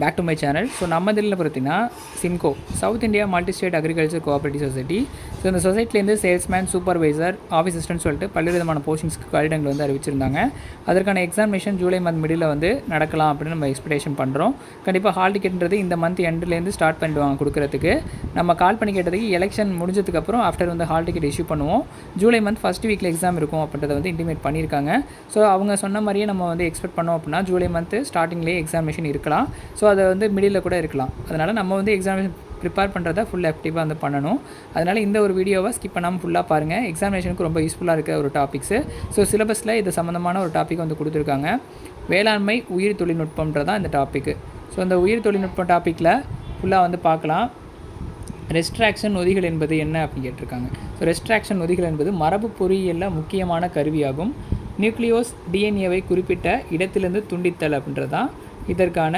Back to my channel. So நம்ம இதில் பார்த்தீங்கன்னா SIMCO south India multi state agriculture cooperative society. So இந்த சொசைட்டிலேருந்து சேல்ஸ்மேன், சூப்பர்வைசர், ஆஃபீஸ் அசிஸ்டன்ட் சொல்லிட்டு பல்வேறு விதமான போஸ்டிங்ஸ்க்கு காலிடங்கள் வந்து அறிவிச்சிருந்தாங்க. அதற்கான எக்ஸாமினேஷன் ஜூலை மந்த் மிடில் வந்து நடக்கலாம் அப்படின்னு நம்ம எக்ஸ்பெக்டேஷன் பண்ணுறோம். கண்டிப்பாக ஹால் டிக்கெட்ன்றது இந்த மந்த் எண்ட்லேருந்து ஸ்டார்ட் பண்ணிடுவாங்க கொடுக்குறதுக்கு. நம்ம கால் பண்ணி கேட்டதுக்கு எலெக்ஷன் முடிஞ்சதுக்கப்புறம் ஆஃப்டர் வந்து ஹால் டிக்கெட் இஷ்யூ பண்ணுவோம். ஜூலை மந்த் ஃபஸ்ட் வீக்கில் எக்ஸாம் இருக்கும் அப்படின்றத வந்து இன்டிமேட் பண்ணியிருக்காங்க. ஸோ அவங்க சொன்ன மாதிரியே நம்ம வந்து எக்ஸ்பெக்ட் பண்ணோம் அப்படின்னா ஜூலை மந்த்து ஸ்டார்டிங்லேயே எக்ஸாமினேஷன் இருக்கலாம். ஸோ அதை வந்து மிடில் கூட இருக்கலாம். அதனால் நம்ம வந்து எக்ஸாமினேஷன் ப்ரிப்பேர் பண்ணுறத ஃபுல் ஆக்டிவாக வந்து பண்ணணும். அதனால் இந்த ஒரு வீடியோவை ஸ்கிப் பண்ணாமல் ஃபுல்லாக பாருங்கள். எக்ஸாமினேஷனுக்கு ரொம்ப யூஸ்ஃபுல்லாக இருக்க ஒரு டாபிக்ஸு. ஸோ சிலபஸில் இது சம்மந்தமான ஒரு டாபிக் வந்து கொடுத்துருக்காங்க. வேளாண்மை உயிர் தொழில்நுட்பம்ன்றதான் இந்த டாப்பிக்கு. ஸோ இந்த உயிர் தொழில்நுட்பம் டாப்பிக்கில் ஃபுல்லாக வந்து பார்க்கலாம். ரெஸ்ட்ராக்ஷன் நொதிகள் என்பது என்ன அப்படின்னு கேட்டிருக்காங்க. ஸோ ரெஸ்ட்ராக்ஷன் நொதிகள் என்பது மரபு பொறியியலில் முக்கியமான கருவியாகும். நியூக்ளியோஸ் டிஎன்ஏவை குறிப்பிட்ட இடத்திலிருந்து துண்டித்தல் அப்படின்றது தான் இதற்கான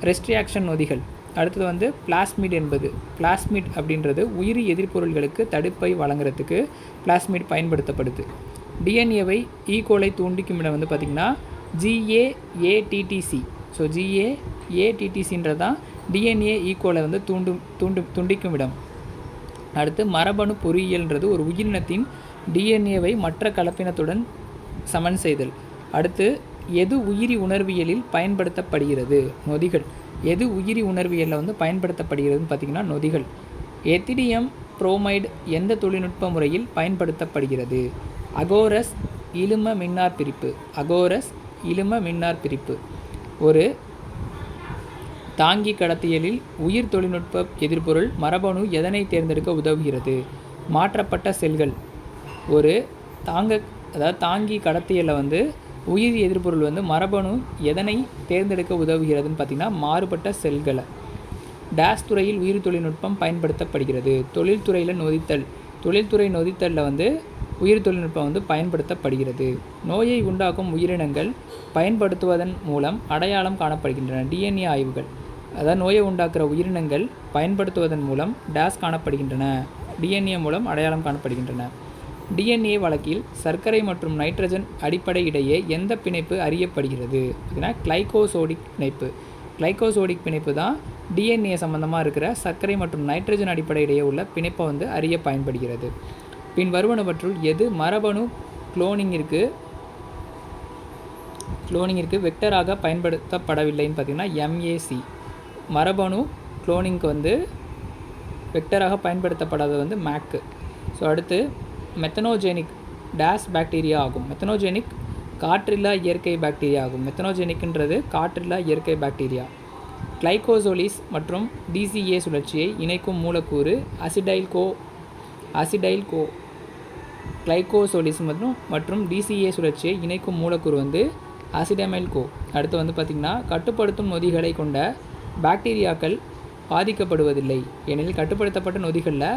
ரெஸ்ட்ராக்ஷன் நொதிகள். அடுத்தது வந்து பிளாஸ்மிட் என்பது பிளாஸ்மிட் அப்படின்றது உயிரி எதிர்ப்பொருள்களுக்கு தடுப்பை வழங்குறதுக்கு பிளாஸ்மிட் பயன்படுத்தப்படுது. டிஎன்ஏவை ஈகோலை தூண்டிக்கும் இடம் வந்து பார்த்திங்கன்னா GAATTC. ஸோ GAATTCன்றது தான் டிஎன்ஏ ஈகோலை வந்து துண்டிக்கும் இடம். அடுத்து மரபணு பொறியியல்ன்றது ஒரு உயிரினத்தின் டிஎன்ஏவை மற்ற கலப்பினத்துடன் சமன் செய்தல். அடுத்து எது உயிரி உணர்வியலில் பயன்படுத்தப்படுகிறது? நொதிகள். எது உயிரி உணர்வியலில் வந்து பயன்படுத்தப்படுகிறதுன்னு பார்த்திங்கன்னா நொதிகள். எத்திடியம் புரோமைடு எந்த தொழில்நுட்ப முறையில் பயன்படுத்தப்படுகிறது? அகோரஸ் இழும மின்னார் பிரிப்பு. அகோரஸ் இழும மின்னார் பிரிப்பு. ஒரு தாங்கி கடத்தியலில் உயிர் தொழில்நுட்ப எதிர்பொருள் மரபணு எதனை தேர்ந்தெடுக்க உதவுகிறது? மாற்றப்பட்ட செல்கள். ஒரு தாங்கி கடத்தியலில் வந்து உயிர் எதிர்பொருள் வந்து மரபணு எதனை தேர்ந்தெடுக்க உதவுகிறதுன்னு பார்த்திங்கன்னா மாறுபட்ட செல்களை. டேஸ் துறையில் உயிர் தொழில்நுட்பம் பயன்படுத்தப்படுகிறது. தொழில்துறையில் நொதித்தல். தொழில்துறை நொதித்தலில் வந்து உயிர் தொழில்நுட்பம் வந்து பயன்படுத்தப்படுகிறது. நோயை உண்டாக்கும் உயிரினங்கள் பயன்படுத்துவதன் மூலம் அடையாளம் காணப்படுகின்றன. டிஎன்ஏ ஆய்வுகள். அதாவது நோயை உண்டாக்குற உயிரினங்கள் பயன்படுத்துவதன் மூலம் டேஸ் காணப்படுகின்றன. டிஎன்ஏ மூலம் அடையாளம் காணப்படுகின்றன. டிஎன்ஏ வழக்கில் சர்க்கரை மற்றும் நைட்ரஜன் அடிப்படை இடையே எந்த பிணைப்பு அறியப்படுகிறது? அப்படின்னா கிளைகோசோடிக் பிணைப்பு. கிளைகோசோடிக் பிணைப்பு தான் டிஎன்ஏ சம்மந்தமாக இருக்கிற சர்க்கரை மற்றும் நைட்ரஜன் அடிப்படை இடையே உள்ள பிணைப்பை வந்து அறிய பயன்படுகிறது. பின் வருவனவற்றுள் எது மரபணு குளோனிங்கிற்கு வெக்டராக பயன்படுத்தப்படவில்லைன்னு பார்த்திங்கன்னா MAC. மரபணு குளோனிங்க்கு வந்து வெக்டராக பயன்படுத்தப்படாதது வந்து MAC. ஸோ அடுத்து மெத்தனோஜெனிக் டேஸ் பாக்டீரியா ஆகும். மெத்தனோஜெனிக் காற்றில்லா இயற்கை பாக்டீரியா ஆகும். மெத்தனோஜெனிக்ன்றது காற்றில்லா இயற்கை பாக்டீரியா. கிளைகோசோலிஸ் மற்றும் DCA சுழற்சியை இணைக்கும் மூலக்கூறு அசிடைல் கோ. கிளைகோசோலிஸ் மற்றும் DCA சுழற்சியை இணைக்கும் மூலக்கூறு வந்து அசிடமைல் கோ. அடுத்து வந்து பார்த்திங்கன்னா கட்டுப்படுத்தும் நொதிகளை கொண்ட பாக்டீரியாக்கள் பாதிக்கப்படுவதில்லை. ஏனெனில் கட்டுப்படுத்தப்பட்ட நொதிகளில்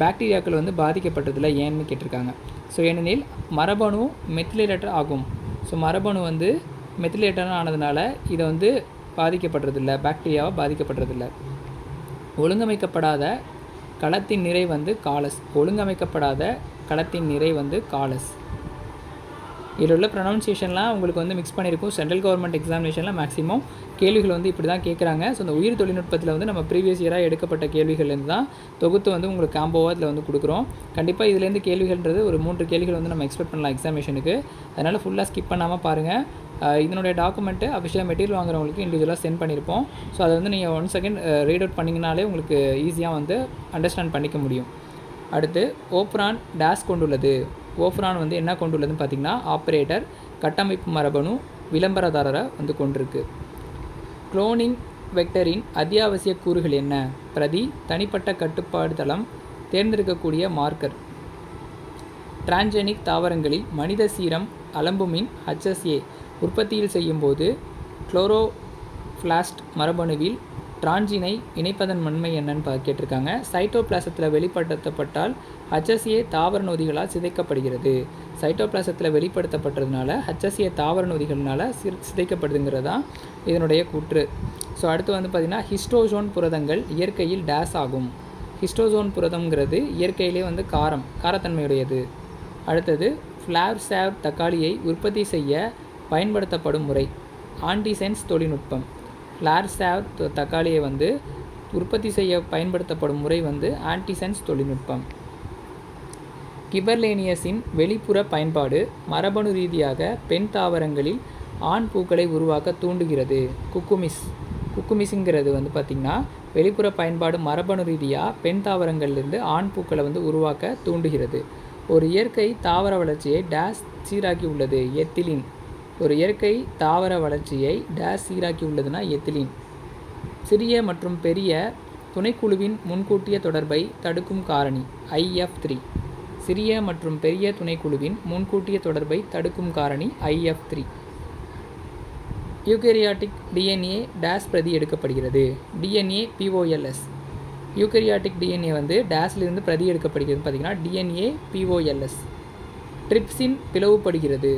பாக்டீரியாக்கள் வந்து பாதிக்கப்பட்டதில்லை. ஏன்னு கேட்டிருக்காங்க. ஸோ ஏனெனில் மரபணு மெத்திலேட்டர் ஆகும். ஸோ மரபணு வந்து மெத்திலேட்டர் ஆனதுனால இதை வந்து பாதிக்கப்படுறதில்லை, பாக்டீரியாவை பாதிக்கப்படுறதில்லை. ஒழுங்கமைக்கப்படாத களத்தின் நிறை வந்து காலஸ். ஒழுங்கமைக்கப்படாத களத்தின் நிறை வந்து காலஸ். இதில் உள்ள ப்ரொனவுன்சியேஷன்லாம் உங்களுக்கு வந்து மிக்ஸ் பண்ணியிருக்கும். சென்ட்ரல் கவர்மெண்ட் எக்ஸாமினேஷனில் மேக்ஸிமம் கேள்விகள் வந்து இப்படி தான் கேட்குறாங்க. ஸோ இந்த உயிர் தொழில்நுட்பத்தில் வந்து நம்ம ப்ரீவியஸ் இயராக எடுக்கப்பட்ட கேள்விகள்லேருந்து தான் தொகுத்து வந்து உங்களுக்கு காம்போவாக இதில் வந்து கொடுக்குறோம். கண்டிப்பாக இதுலேருந்து கேள்விகள்ன்றது ஒரு 3 கேள்விகள் வந்து நம்ம எக்ஸ்பெக்ட் பண்ணலாம் எக்ஸாமினேஷனுக்கு. அதனால் ஃபுல்லாக ஸ்கிப் பண்ணாமல் பாருங்கள். இதனுடைய டாக்குமெண்ட்டு அஃபிஷியலாக மெட்டீரியல் வாங்குறவங்களுக்கு இண்டிவிஜுவலாக சென்ட் பண்ணியிருப்போம். ஸோ அதை வந்து நீங்கள் 1 செகண்ட் ரீட் அவுட் பண்ணிங்கனாலே உங்களுக்கு ஈஸியாக வந்து அண்டர்ஸ்டாண்ட் பண்ணிக்க முடியும். அடுத்து ஓப்ரான் டேஸ் கொண்டுள்ளது. ஓப்ரான் வந்து என்ன கொண்டுள்ளதுன்னு பார்த்திங்கன்னா ஆப்ரேட்டர், கட்டமைப்பு மரபணு, விளம்பரதாரரை வந்து கொண்டிருக்கு. குளோனிங் வெக்டரின் அத்தியாவசிய கூறுகள் என்ன? பிரதி, தனிப்பட்ட கட்டுப்பாடு தளம், தேர்ந்தெடுக்கக்கூடிய மார்க்கர். டிரான்ஜெனிக் தாவரங்களில் மனித சீரம் அலம்புமின் HSA உற்பத்தியில் செய்யும்போது குளோரோபிளாஸ்ட் மரபணுவில் டிரான்ஜினை இணைப்பதன் நன்மை என்னன்னு கேட்டிருக்காங்க. சைட்டோபிளாசத்தில் வெளிப்படுத்தப்பட்டால் HSA தாவர நொதிகளால் சிதைக்கப்படுகிறது. சைட்டோபிளாசத்தில் வெளிப்படுத்தப்பட்டதுனால HSA தாவர நொதிகள்னால சிதைக்கப்படுதுங்கிறது தான் இதனுடைய கூற்று. ஸோ அடுத்து வந்து பார்த்திங்கன்னா ஹிஸ்டோசோன் புரதங்கள் இயற்கையில் டேஸ் ஆகும். ஹிஸ்டோசோன் புரதம்ங்கிறது இயற்கையிலே வந்து காரத்தன்மையுடையது. அடுத்தது ஃப்ளார் தக்காளியை உற்பத்தி செய்ய பயன்படுத்தப்படும் முறை ஆன்டிசென்ஸ் தொழில்நுட்பம். லார்சாவ் தக்காளியை வந்து உற்பத்தி செய்ய பயன்படுத்தப்படும் முறை வந்து ஆன்டிசென்ஸ் தொழில்நுட்பம். கிபர்லேனியஸின் வெளிப்புற பயன்பாடு மரபணு ரீதியாக பெண் தாவரங்களில் ஆண் பூக்களை உருவாக்க தூண்டுகிறது. குக்குமிஸ்ங்கிறது வந்து பார்த்திங்கன்னா வெளிப்புற பயன்பாடு மரபணு ரீதியாக பெண் தாவரங்கள்லேருந்து ஆண் பூக்களை வந்து உருவாக்க தூண்டுகிறது. ஒரு இயற்கை தாவர வளர்ச்சியை டேஸ் சீராக்கி உள்ளது. எத்திலின். ஒரு இயற்கை தாவர வளர்ச்சியை டேஸ் சீராக்கி உள்ளதுன்னா எத்திலின். சிறிய மற்றும் பெரிய துணைக்குழுவின் முன்கூட்டிய தொடர்பை தடுக்கும் காரணி IF3. சிறிய மற்றும் பெரிய துணைக்குழுவின் முன்கூட்டிய தொடர்பை தடுக்கும் காரணி IF3. யூகரியாட்டிக் DNA டேஸ் பிரதி எடுக்கப்படுகிறது. DNA POLS. யூகரியாட்டிக் DNA வந்து டேஸ்லிருந்து பிரதி எடுக்கப்படுகிறது பார்த்திங்கன்னா DNA POLS. ட்ரிப்சின் பிளவுபடுகிறது.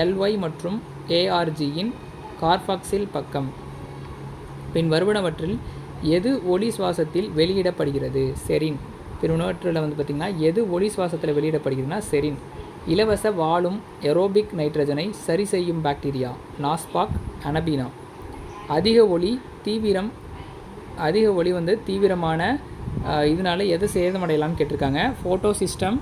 LY மற்றும் ARGயின் கார்பாக்சில் பக்கம். பின் வருவனவற்றில் எது ஒளி சுவாசத்தில் வெளியிடப்படுகிறது? செரின். பின்வருவற்றில் வந்து பார்த்திங்கன்னா எது ஒளி சுவாசத்தில் வெளியிடப்படுகிறதுனா செரின். இலவச வாழும் ஏரோபிக் நைட்ரஜனை சரி செய்யும் பாக்டீரியா நாஸ்பாக் அனபீனா. அதிக ஒளி வந்து தீவிரமான இதனால் எதை சேதமடையலாம்னு கேட்டிருக்காங்க. ஃபோட்டோ சிஸ்டம்,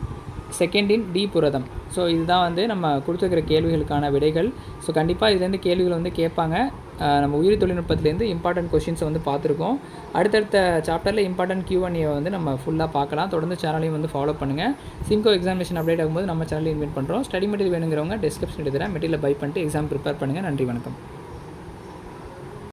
செகண்டின் டி புரதம். ஸோ இதுதான் வந்து நம்ம கொடுத்துருக்கிற கேள்விகளுக்கான விடைகள். ஸோ கண்டிப்பாக இதுலேருந்து கேள்விகள் வந்து கேட்பாங்க. நம்ம உயிரி தொழில்நுட்பத்துலேருந்து இம்பார்ட்டன்ட் கொஷின்ஸை வந்து பார்த்துருக்கோம். அடுத்தடுத்த சாப்டரில் இம்பார்ட்டன்ட் Q&A வந்து நம்ம ஃபுல்லாக பார்க்கலாம். தொடர்ந்து சேனலையும் வந்து ஃபாலோ பண்ணுங்கள். சிம்கோ எக்ஸாமினேஷன் அப்டேட் ஆகும்போது நம்ம சேனலில் இன்வைட் பண்ணுறோம். ஸ்டடி மெட்டீரியல் வேணுங்கிறவங்க டிஸ்கிரிப்ஷன் எடுத்துகிறேன். மெட்டீரியல் பை பண்ணிட்டு எக்ஸாம் ப்ரிப்பேர் பண்ணுங்கள். நன்றி, வணக்கம்.